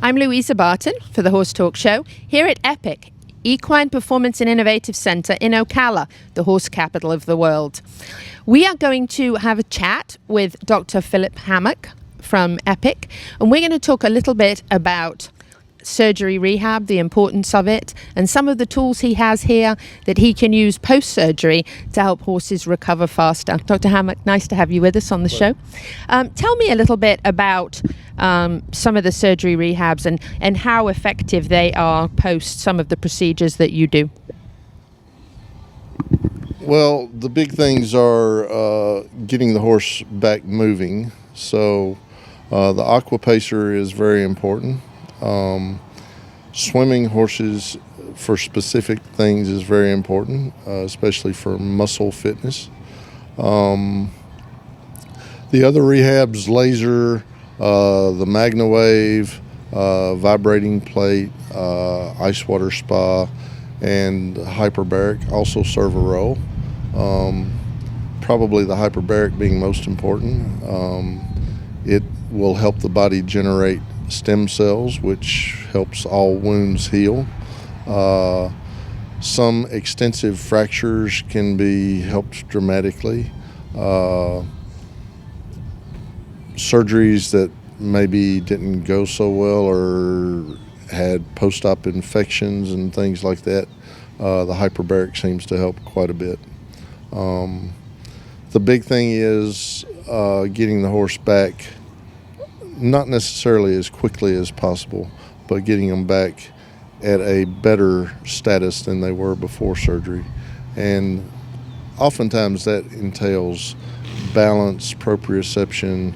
I'm Louisa Barton for the Horse Talk Show here at Epic, Equine Performance and Innovative Center in Ocala, the horse capital of the world. We are going to have a chat with Dr. Phillip Hammock from Epic, and we're going to talk a little bit about surgery rehab, the importance of it, and some of the tools he has here that he can use post-surgery to help horses recover faster. Dr. Hammock, nice to have you with us on the show. Tell me a little bit about some of the surgery rehabs and how effective they are post some of the procedures that you do. Well, the big things are getting the horse back moving. So the aqua pacer is very important. Swimming horses for specific things is very important, especially for muscle fitness. The other rehabs, laser, the MagnaWave, vibrating plate, ice water spa, and hyperbaric also serve a role. Probably the hyperbaric being most important. It will help the body generate stem cells, which helps all wounds heal. Some extensive fractures can be helped dramatically. Surgeries that maybe didn't go so well or had post-op infections and things like that, the hyperbaric seems to help quite a bit. The big thing is getting the horse back, not necessarily as quickly as possible, but getting them back at a better status than they were before surgery. And oftentimes that entails balance, proprioception.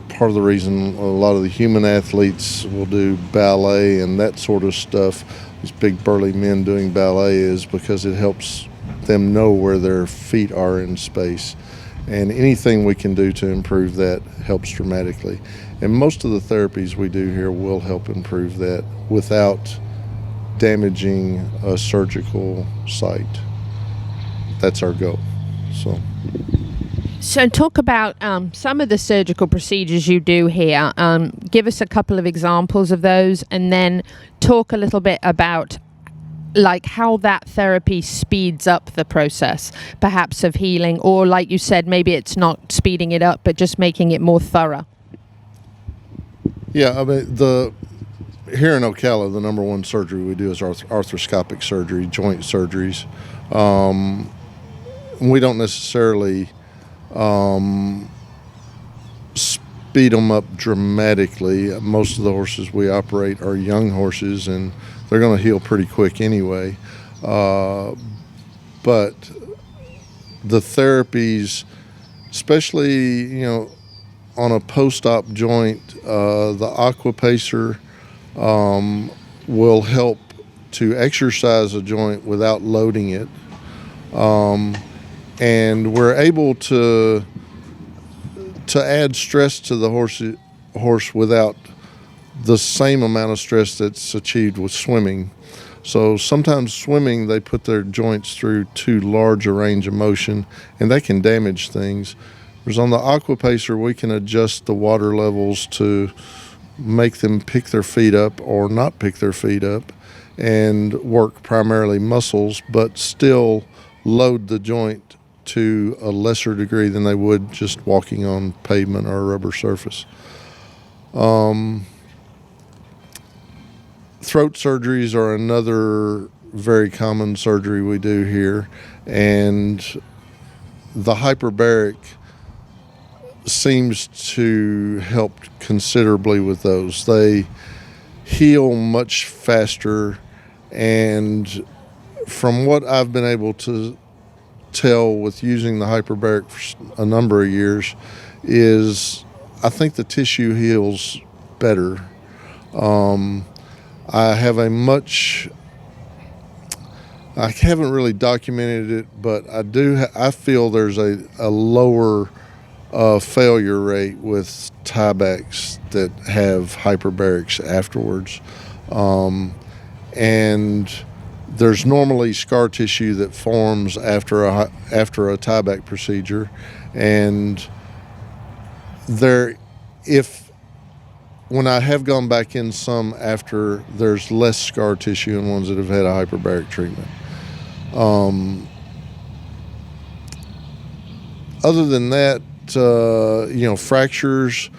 Part of the reason a lot of the human athletes will do ballet and that sort of stuff, these big burly men doing ballet, is because it helps them know where their feet are in space. And anything we can do to improve that helps dramatically. And most of the therapies we do here will help improve that without damaging a surgical site. That's our goal. So talk about some of the surgical procedures you do here. Give us a couple of examples of those, and then talk a little bit about like how that therapy speeds up the process, perhaps of healing, or like you said, maybe it's not speeding it up, but just making it more thorough. Yeah, I mean, here in Ocala, the number one surgery we do is arthroscopic surgery, joint surgeries. We don't necessarily speed them up dramatically. Most of the horses we operate are young horses, and they're going to heal pretty quick anyway. But the therapies, especially, on a post-op joint, the aqua pacer will help to exercise a joint without loading it. And we're able to add stress to the horse without the same amount of stress that's achieved with swimming. So sometimes swimming, they put their joints through too large a range of motion, and that can damage things. Whereas on the aqua pacer, we can adjust the water levels to make them pick their feet up or not pick their feet up, and work primarily muscles, but still load the joint to a lesser degree than they would just walking on pavement or a rubber surface. Throat surgeries are another very common surgery we do here, and the hyperbaric seems to help considerably with those. They heal much faster, and from what I've been able to tell with using the hyperbaric for a number of years is I think the tissue heals better. I haven't really documented it, but I feel there's a lower failure rate with tiebacks that have hyperbarics afterwards. And there's normally scar tissue that forms after a tieback procedure, and if when I have gone back in some after, there's less scar tissue in ones that have had a hyperbaric treatment. Other than that, fractures,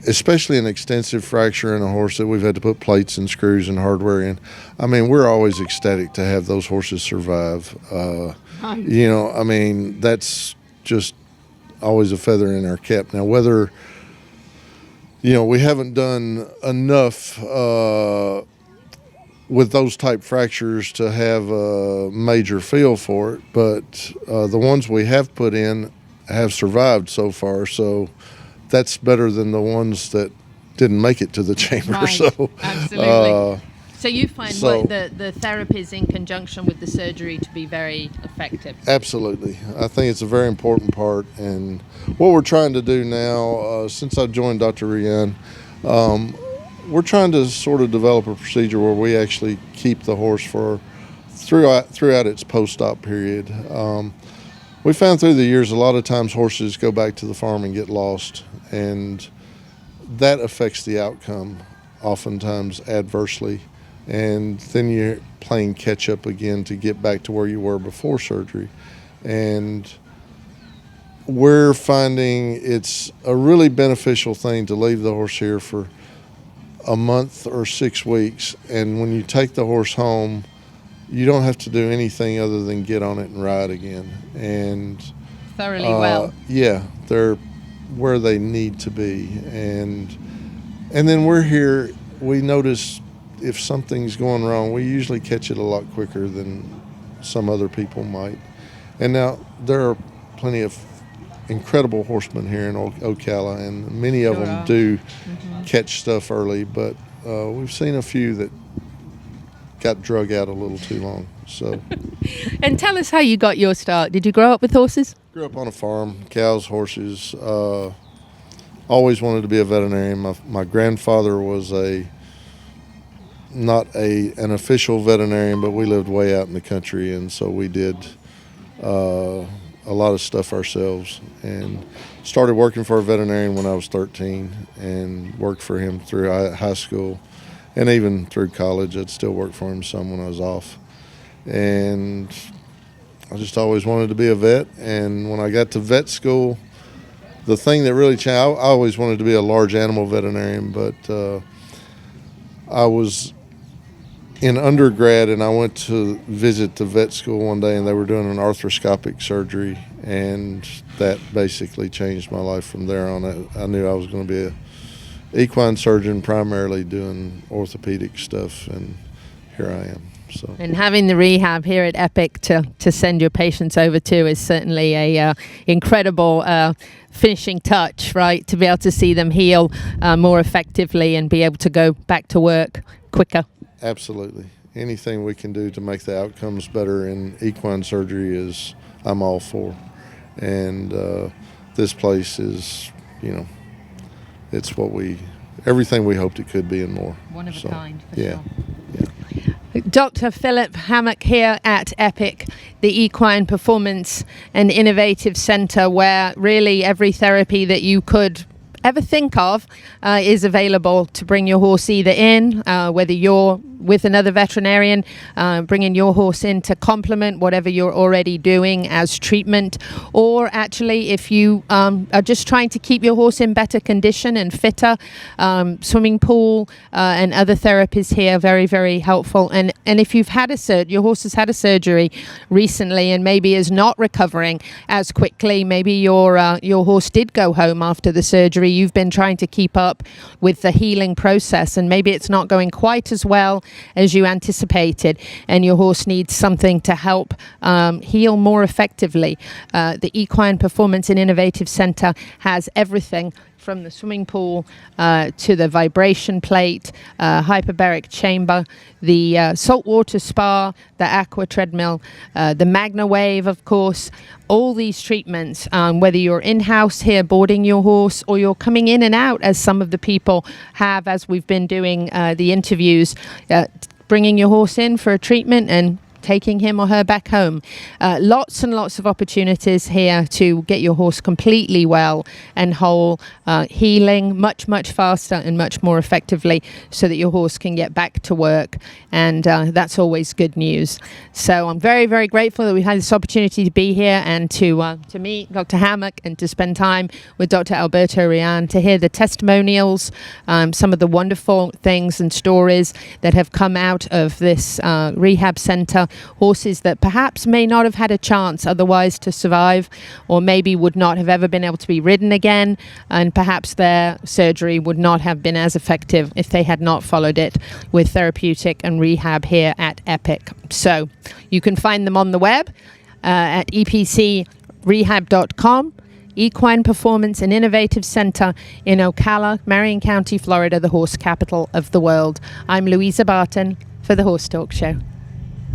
especially an extensive fracture in a horse that we've had to put plates and screws and hardware in. I mean, we're always ecstatic to have those horses survive. That's just always a feather in our cap. Now, whether, we haven't done enough with those type fractures to have a major feel for it, but the ones we have put in have survived so far, so that's better than the ones that didn't make it to the chamber. Right. So Absolutely. So you find the therapies in conjunction with the surgery to be very effective? Absolutely. I think it's a very important part, and what we're trying to do now, since I've joined Dr. Rian, we're trying to sort of develop a procedure where we actually keep the horse throughout its post-op period. We found through the years a lot of times horses go back to the farm and get lost, and that affects the outcome oftentimes adversely, and then you're playing catch up again to get back to where you were before surgery. And we're finding it's a really beneficial thing to leave the horse here for a month or 6 weeks, and when you take the horse home, you don't have to do anything other than get on it and ride again. And thoroughly well. Yeah, they're where they need to be. And then we're here, we notice if something's going wrong, we usually catch it a lot quicker than some other people might. And now there are plenty of incredible horsemen here in Ocala, and many of them do catch stuff early, but we've seen a few that got drug out a little too long. So. And tell us how you got your start. Did you grow up with horses? Grew up on a farm, cows, horses. Always wanted to be a veterinarian. My grandfather was not an official veterinarian, but we lived way out in the country, and so we did a lot of stuff ourselves, and started working for a veterinarian when I was 13 and worked for him through high school and even through college. I'd still work for him some when I was off, and I just always wanted to be a vet. And when I got to vet school, the thing that really changed, I always wanted to be a large animal veterinarian, but I was in undergrad, and I went to visit the vet school one day, and they were doing an arthroscopic surgery, and that basically changed my life from there on. I knew I was going to be an equine surgeon, primarily doing orthopedic stuff, and here I am. So. And having the rehab here at Epic to send your patients over to is certainly a incredible finishing touch, right? To be able to see them heal more effectively and be able to go back to work quicker. Absolutely. Anything we can do to make the outcomes better in equine surgery I'm all for. And this place is, it's everything we hoped it could be and more. One of a kind, for sure. Yeah. Dr. Phillip Hammock here at Epic, the Equine Performance and Innovative Center, where really every therapy that you could ever think of is available to bring your horse either in, whether you're with another veterinarian, bringing your horse in to complement whatever you're already doing as treatment, or actually if you are just trying to keep your horse in better condition and fitter, swimming pool and other therapies here, very, very helpful. And if you've had your horse has had a surgery recently and maybe is not recovering as quickly, maybe your horse did go home after the surgery, you've been trying to keep up with the healing process, and maybe it's not going quite as well as you anticipated, and your horse needs something to help heal more effectively. The Equine Performance and Innovative Center has everything from the swimming pool to the vibration plate, hyperbaric chamber, the saltwater spa, the aqua treadmill, the Magna Wave, of course. All these treatments, whether you're in-house here boarding your horse or you're coming in and out, as some of the people have, as we've been doing the interviews, bringing your horse in for a treatment and taking him or her back home. Lots and lots of opportunities here to get your horse completely well and whole, healing much, much faster and much more effectively so that your horse can get back to work. And that's always good news. So I'm very, very grateful that we had this opportunity to be here and to meet Dr. Hammock and to spend time with Dr. Alberto Rian, to hear the testimonials, some of the wonderful things and stories that have come out of this rehab center. Horses that perhaps may not have had a chance otherwise to survive, or maybe would not have ever been able to be ridden again, and perhaps their surgery would not have been as effective if they had not followed it with therapeutic and rehab here at Epic. So you can find them on the web at epcrehab.com. Equine Performance and Innovative Center in Ocala, Marion County, Florida, the horse capital of the world. I'm Louisa Barton for the Horse Talk Show.